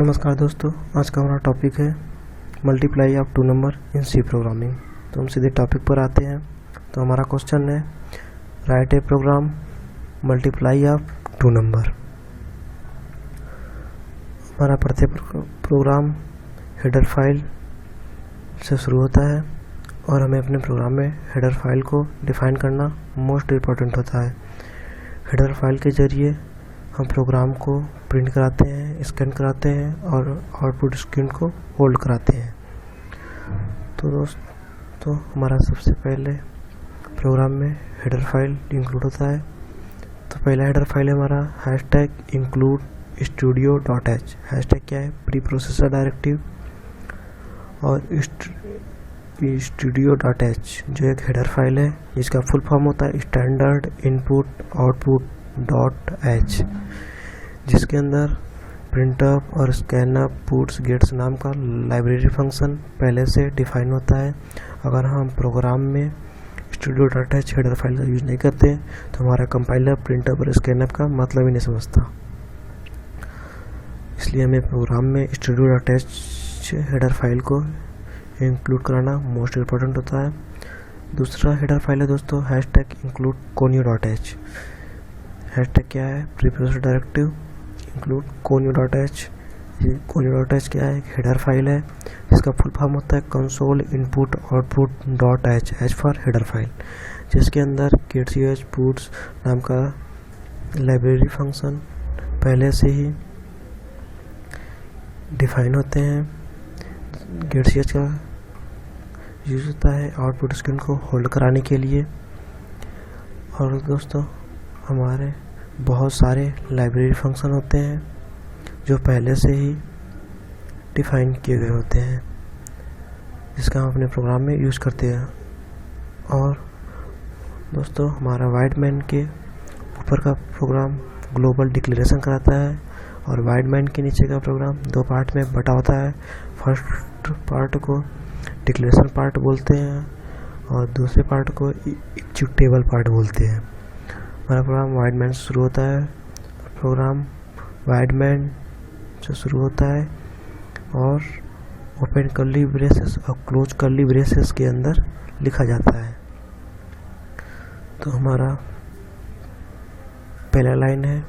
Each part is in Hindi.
नमस्कार दोस्तों, आज का हमारा टॉपिक है multiply of two number in C programming. तो हम सीधे टॉपिक पर आते हैं। तो हमारा क्वेश्चन है write a program multiply of two number. हमारा प्रत्येक प्रोग्राम हेडर फाइल से शुरू होता है और हमें अपने प्रोग्राम में हेडर फाइल को डिफाइन करना मोस्ट इम्पॉर्टेंट होता है। हेडर फाइल के ज़रिए हम प्रोग्राम को प्रिंट कराते हैं, स्कैन कराते हैं और आउटपुट स्क्रीन को होल्ड कराते हैं। तो दोस्तों हमारा सबसे पहले प्रोग्राम में हेडर फाइल इंक्लूड होता है। तो पहला हेडर फाइल है हमारा हैशटैग इंक्लूड studio.h। हैशटैग क्या है? Pre processor directive. और studio.h जो एक हेडर फाइल है जिसका फुल फॉर्म होता है स्टैंडर्ड इनपुट आउटपुट .h, जिसके अंदर प्रिंटअप और स्कैनअप पुट्स गेट्स नाम का लाइब्रेरी फंक्शन पहले से डिफाइन होता है। अगर हम प्रोग्राम में studio.h हेडर फाइल का यूज़ नहीं करते तो हमारा कंपाइलर प्रिंटअप और स्कैनअप का मतलब ही नहीं समझता। इसलिए हमें प्रोग्राम में studio.h हेडर फाइल को इंक्लूड कराना मोस्ट इम्पोर्टेंट होता है। दूसरा हेडर फाइल है दोस्तों हैशटैग इंक्लूड conio.h। हैशटैग क्या है? Pre processor directive include conio.h। conio.h क्या है? एक हेडर फाइल है जिसका फुल फॉर्म होता है console input output .h, h for header file, जिसके अंदर getch puts नाम का लाइब्रेरी फंक्शन पहले से ही डिफाइन होते हैं। getch का यूज होता है आउटपुट स्क्रीन को होल्ड कराने के लिए। और दोस्तों हमारे बहुत सारे लाइब्रेरी फंक्शन होते हैं जो पहले से ही डिफाइन किए गए होते हैं, जिसका हम अपने प्रोग्राम में यूज़ करते हैं। और दोस्तों हमारा वाइडमैन के ऊपर का प्रोग्राम ग्लोबल डिक्लेरेशन कराता है और वाइडमैन के नीचे का प्रोग्राम दो पार्ट में बटा होता है। फर्स्ट पार्ट को डिक्लेरेशन पार्ट बोलते हैं और दूसरे पार्ट को एग्जीक्यूटेबल पार्ट बोलते हैं। हमारा प्रोग्राम वाइडमैन से शुरू होता है। प्रोग्राम वाइडमैन से शुरू होता है और ओपन कर्ली ब्रेसेस और क्लोज कर्ली ब्रेसेस के अंदर लिखा जाता है। तो हमारा पहला लाइन है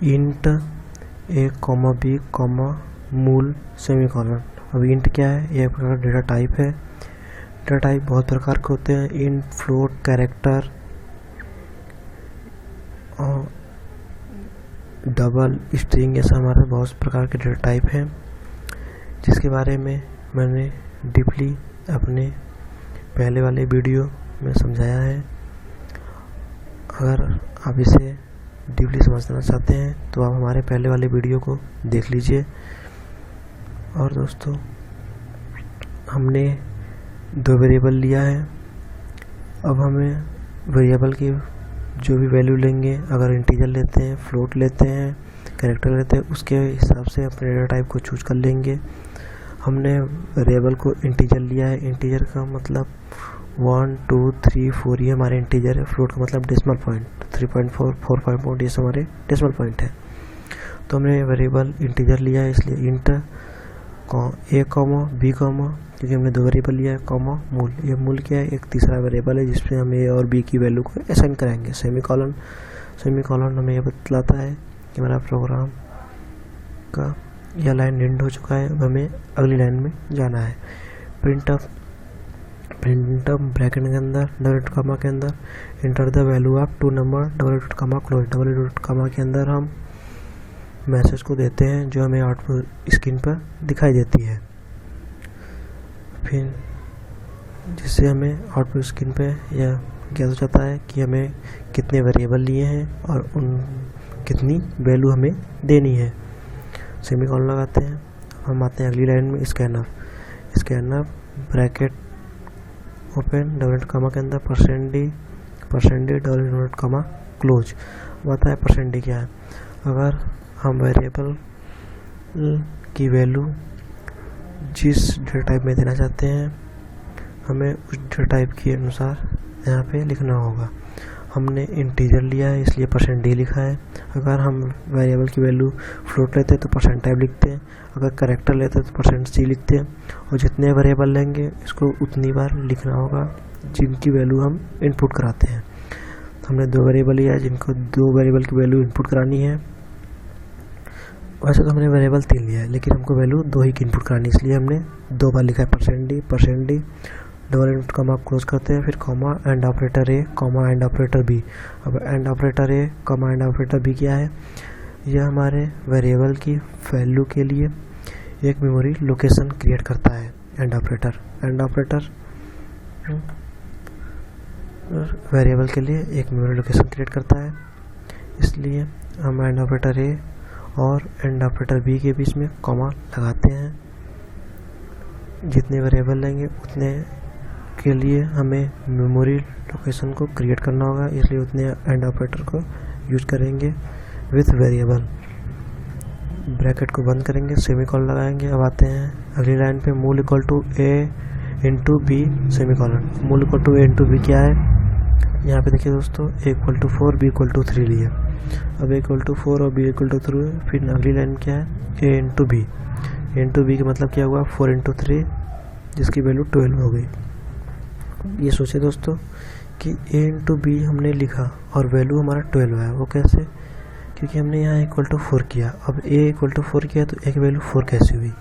इंट a, b, मूल सेमीकोलन। अब इंट क्या है? यह एक प्रकार का डेटा टाइप है। डेटा टाइप बहुत प्रकार के होते हैं, इंट, फ्लोट, कैरेक्टर और डबल, स्ट्रिंग, ऐसा हमारे बहुत प्रकार के डेटा टाइप हैं, जिसके बारे में मैंने डीपली अपने पहले वाले वीडियो में समझाया है। अगर आप इसे डीपली समझना चाहते हैं तो आप हमारे पहले वाले वीडियो को देख लीजिए। और दोस्तों हमने दो वेरिएबल लिया है। अब हमें वेरिएबल की जो भी वैल्यू लेंगे, अगर इंटीजर लेते हैं, फ्लोट लेते हैं, कैरेक्टर लेते हैं, उसके हिसाब से अपने डेटा टाइप को चूज कर लेंगे। हमने वेरिएबल को इंटीजर लिया है। इंटीजर का मतलब 1, 2, 3, 4 ये हमारे इंटीजर है। फ्लोट का मतलब डेसिमल पॉइंट 3.4, 4.5 पॉइंट, ये सब हमारे डेसिमल पॉइंट है। तो हमने वेरिएबल इंटीजर लिया है, इसलिए इंट a, b, क्योंकि हमने दो वेरिएबल लिया है, कॉमा मूल। ये मूल क्या है? एक तीसरा वेरिएबल है जिसमें हम a और b की वैल्यू को असाइन करेंगे। सेमीकोलन हमें ये बतलाता है कि हमारा प्रोग्राम का यह लाइन एंड हो चुका है, अब हमें अगली लाइन में जाना है। प्रिंटअप ब्रैकेट के अंदर डबल कॉमा के अंदर enter the value of two number double comma close. Double comma के अंदर हम मैसेज को देते हैं जो हमें आउटपुट स्क्रीन पर दिखाई देती है। फिर जिससे हमें आउटपुट स्क्रीन पे यह ज्ञात हो जाता है कि हमें कितने वेरिएबल लिए हैं और उन कितनी वैल्यू हमें देनी है। सेमीकोलन लगाते हैं। हम आते हैं अगली लाइन में scanf bracket open double comma के अंदर %d डबल कॉमा क्लोज। बताया %d क्या है? अगर हम वेरिएबल की वैल्यू जिस डेटा टाइप में देना चाहते हैं हमें उस डेटा टाइप के अनुसार यहाँ पे लिखना होगा। हमने इंटीजर लिया है इसलिए %d लिखा है। अगर हम वेरिएबल की वैल्यू फ्लोट लेते हैं तो %type लिखते हैं, अगर कैरेक्टर लेते हैं तो %c लिखते हैं। और जितने वेरिएबल लेंगे इसको उतनी बार लिखना होगा जिनकी वैल्यू हम इनपुट कराते हैं। तो हमने 2 वेरिएबल लिया है जिनको 2 वेरिएबल की वैल्यू इनपुट करानी है। वैसे तो हमने वेरिएबल 3 लिया है लेकिन हमको वैल्यू 2 ही की इनपुट करानी है, इसलिए हमने 2 बार लिखा है %d double input comma close करते हैं, फिर comma and operator A comma and operator B. अब and operator A comma and operator B क्या है? यह हमारे वेरिएबल की वैल्यू के लिए एक मेमोरी लोकेशन क्रिएट करता है। एंड ऑपरेटर वेरिएबल के लिए एक मेमोरी लोकेशन क्रिएट करता है, इसलिए हम एंड ऑपरेटर ए और एंड ऑपरेटर बी के बीच में कॉमा लगाते हैं। जितने वेरिएबल लेंगे उतने के लिए हमें मेमोरी लोकेशन को क्रिएट करना होगा, इसलिए उतने एंड ऑपरेटर को यूज करेंगे विथ वेरिएबल। ब्रैकेट को बंद करेंगे, सेमीकोलन लगाएंगे। अब आते हैं अगली लाइन पे, मूल equal to a into B semicolon. मूल equal to a into B क्या है? यहाँ पे देखिए दोस्तों, a equal to 4 b equal to 3 लिए। अब a इक्वल टू 4 और b इक्वल टू 3 है। फिर अगली लाइन क्या है? a into B. Into B का मतलब क्या हुआ? 4 इंटू 3 जिसकी वैल्यू 12 हो गई। ये सोचे दोस्तों कि a इंटू बी हमने लिखा और वैल्यू हमारा 12 है। वो कैसे? क्योंकि हमने यहाँ इक्वल टू 4 किया। अब a इक्वल टू 4 किया तो a की वैल्यू 4 कैसे हुई?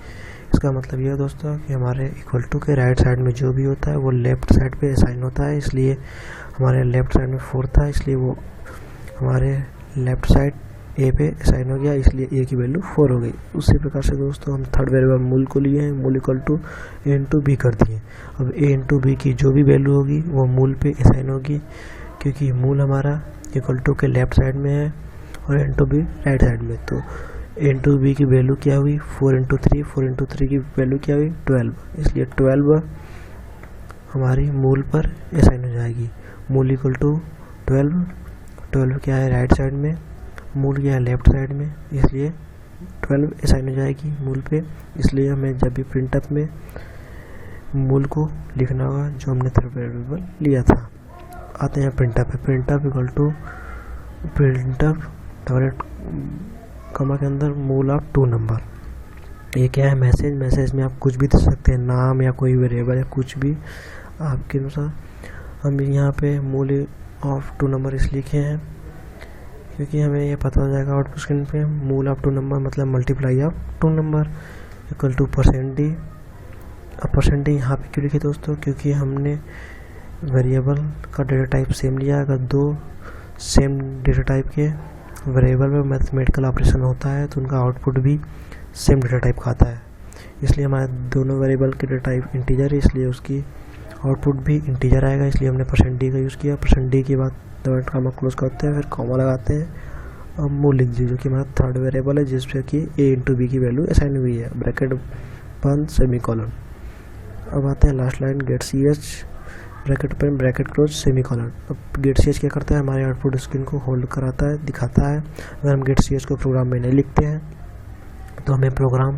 इसका मतलब यह है दोस्तों कि हमारे इक्वल टू के राइट साइड में जो भी होता है वो लेफ्ट साइड पे असाइन होता है, इसलिए हमारे लेफ्ट साइड में 4 था, इसलिए वो हमारे लेफ्ट साइड a पे असाइन हो गया, इसलिए a की वैल्यू 4 हो गई। उसी प्रकार से दोस्तों हम थर्ड वेरिएबल मूल को लिए हैं, मूल equal to a into B कर दिए। अब a इंटू बी की जो भी वैल्यू होगी वो मूल पे असाइन होगी, क्योंकि मूल हमारा इक्वल टू के लेफ्ट साइड में है और इंटू बी राइट साइड में। तो a इंटू बी की वैल्यू क्या हुई? 4 इंटू 3। 4 इंटू 3 की वैल्यू क्या हुई? 12। इसलिए 12 हमारी मूल पर असाइन हो जाएगी। मूल इक्वल टू 12 क्या है? राइट साइड में, मूल क्या है? लेफ्ट साइड में, इसलिए 12 असाइन हो जाएगी मूल पे। इसलिए हमें जब भी प्रिंटअप में मूल को लिखना होगा जो हमने थर्ड वेरिएबल लिया था। आते हैं प्रिंटअप पे। प्रिंटअप इक्वल टू प्रिंटअप डबल कॉमा के अंदर मूल ऑफ 2 नंबर। ये क्या है? मैसेज में आप कुछ भी दे सकते हैं, नाम या कोई वेरिएबल या कुछ भी आपके अनुसार। हम यहाँ पे मूल ऑफ 2 नंबर इसलिए लिखे हैं क्योंकि हमें ये पता हो जाएगा आउटपुट स्क्रीन पे मूल ऑफ 2 नंबर मतलब multiply of 2 number equal to %d। अब %d यहाँ पे क्यों लिखे दोस्तों? क्योंकि हमने वेरिएबल का डेटा टाइप सेम लिया। अगर 2 सेम डेटा टाइप के वेरिएबल में मैथमेटिकल ऑपरेशन होता है तो उनका आउटपुट भी सेम डेटा टाइप का आता है, इसलिए हमारे दोनों वेरिएबल के डेटा टाइप इंटीजर है, इसलिए उसकी आउटपुट भी इंटीजर आएगा, इसलिए हमने %d का यूज़ किया। %d के बाद डबल कॉमा क्लोज करते हैं, फिर कॉमा लगाते हैं और मूल लिख दीजिए जो कि हमारा थर्ड वेरिएबल है जिसपे कि a इंटू बी की वैल्यू असाइन हुई है। ब्रैकेट बंद, सेमीकोलन। अब आते हैं last line, get ch bracket पर ब्रैकेट क्लोज सेमीकोलन। अब गेट ch क्या करता है? हमारे आउटपुट स्क्रीन को होल्ड कराता है, दिखाता है। अगर हम गेट ch को प्रोग्राम में नहीं लिखते हैं तो हमें प्रोग्राम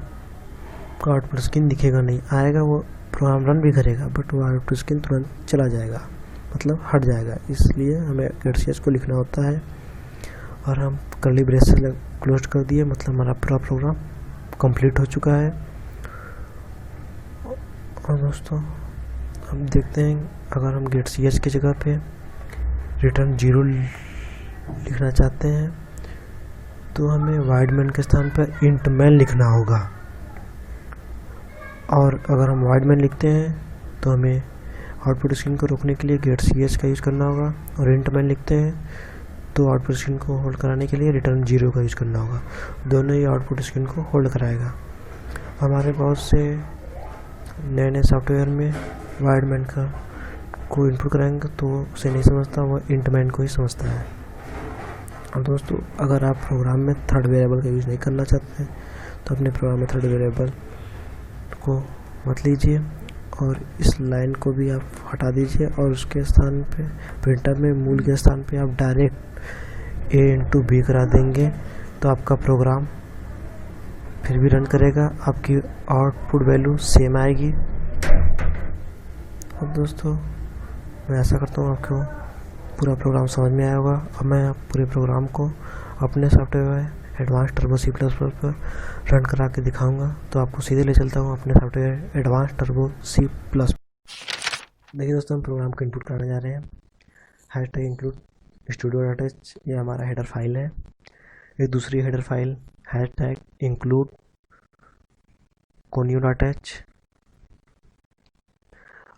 का आउटपुट स्क्रीन दिखेगा नहीं, आएगा, वो प्रोग्राम रन भी करेगा बट वो आउटपुट स्क्रीन तुरंत चला जाएगा, मतलब हट जाएगा। इसलिए हमें गेट ch को लिखना होता है और हम कर्ली ब्रेसेस क्लोज कर दिए, मतलब हमारा पूरा प्रोग्राम कंप्लीट हो चुका है। और दोस्तों हम देखते हैं अगर हम गेट ch की जगह पे रिटर्न 0 लिखना चाहते हैं तो हमें वाइड मैन के स्थान पर इंट मैन लिखना होगा। और अगर हम वाइड मैन लिखते हैं तो हमें आउटपुट स्क्रीन को रोकने के लिए गेट ch का यूज़ करना होगा, और इंट मैन लिखते हैं तो आउटपुट स्क्रीन को होल्ड कराने के लिए रिटर्न 0 का यूज़ करना होगा। दोनों ही आउटपुट स्क्रीन को होल्ड कराएगा। हमारे बहुत से नए सॉफ्टवेयर में वाइड मैन का को इनपुट कराएंगे तो उसे नहीं समझता, वो इंट मैन को ही समझता है। और दोस्तों अगर आप प्रोग्राम में थर्ड वेरिएबल का यूज़ नहीं करना चाहते हैं तो अपने प्रोग्राम में थर्ड वेरिएबल को मत लीजिए और इस लाइन को भी आप हटा दीजिए और उसके स्थान पे प्रिंटर में मूल के स्थान पे आप डायरेक्ट a इंटू बी करा देंगे तो आपका प्रोग्राम फिर भी रन करेगा, आपकी आउटपुट वैल्यू सेम आएगी। अब दोस्तों मैं ऐसा करता हूँ आपको पूरा प्रोग्राम समझ में आया होगा। अब मैं पूरे प्रोग्राम को अपने सॉफ्टवेयर एडवांस टर्बो C++ पर रन करा के दिखाऊंगा। तो आपको सीधे ले चलता हूँ अपने सॉफ्टवेयर एडवांस टर्बो C++। देखिए दोस्तों, हम प्रोग्राम को इनपुट कराने जा रहे हैं। हैशटैग इंक्लूड studio.h, ये हमारा हेडर फाइल है। एक दूसरी header file hashtag include conio.h।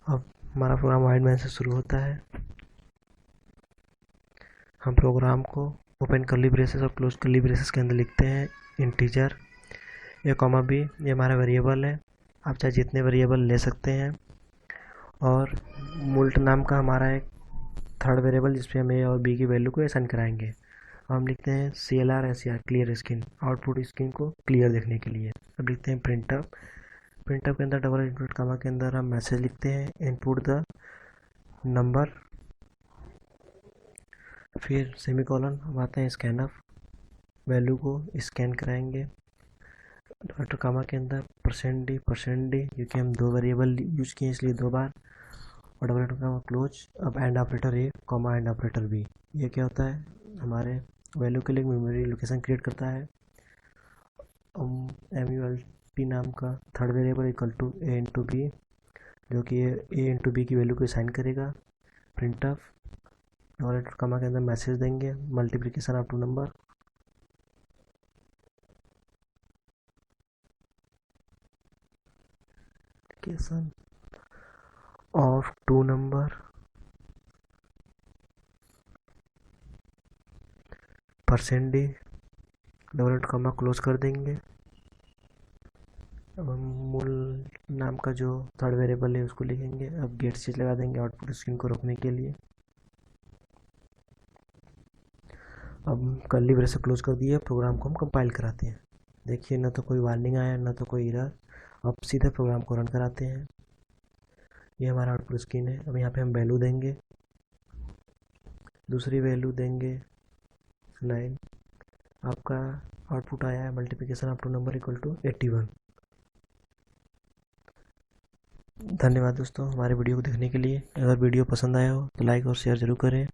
अब हमारा प्रोग्राम वाइड मैन से शुरू होता है। हम प्रोग्राम को ओपन कर्ली ब्रेसेस और क्लोज कर्ली ब्रेसेस के अंदर लिखते हैं इंटीजर ए कॉमा बी। ये हमारा वेरिएबल है, आप चाहे जितने वेरिएबल ले सकते हैं। और मुल्ट नाम का हमारा एक थर्ड वेरिएबल जिसपे हम ए और बी की वैल्यू को असाइन कराएंगे। हम लिखते हैं CLR SCR clear screen, output screen को क्लियर देखने के लिए। अब लिखते हैं प्रिंटअप। प्रिंटअप के अंदर डबल इनवर्टेड कॉमा के अंदर हम मैसेज लिखते हैं इनपुट द नंबर, फिर सेमीकोलन। अब आते हैं स्कैनअप, वैल्यू को स्कैन कराएंगे। डॉट कॉमा के अंदर %d क्योंकि हम दो वेरिएबल यूज किए इसलिए दो बार, और डबल कॉमा क्लोज। अब and operator A comma and operator B. ये क्या होता है, हमारे वैल्यू के लिए मेमोरी लोकेशन क्रिएट करता है। MULT नाम का third variable equal to a into B, जो कि a इंटू बी की वैल्यू को असाइन करेगा। प्रिंटअप डबल कॉमा के अंदर मैसेज देंगे multiplication of two number. Of two number %d double comma close कर देंगे। अब हम मूल नाम का जो थर्ड वेरिएबल है उसको लिखेंगे। अब गेट स्विच लगा देंगे आउटपुट स्क्रीन को रोकने के लिए। अब कर्ली ब्रेस क्लोज कर दिया। प्रोग्राम को हम कंपाइल कराते हैं। देखिए, ना तो कोई वार्निंग आया ना तो कोई एरर। अब सीधे प्रोग्राम को रन कराते हैं। ये हमारा आउटपुट स्क्रीन है। अब यहाँ पे हम वैल्यू देंगे, दूसरी वैल्यू देंगे 9। आपका आउटपुट आया है multiplication of two number equal to 81। धन्यवाद दोस्तों हमारे वीडियो को देखने के लिए। अगर वीडियो पसंद आया हो तो लाइक और शेयर जरूर करें।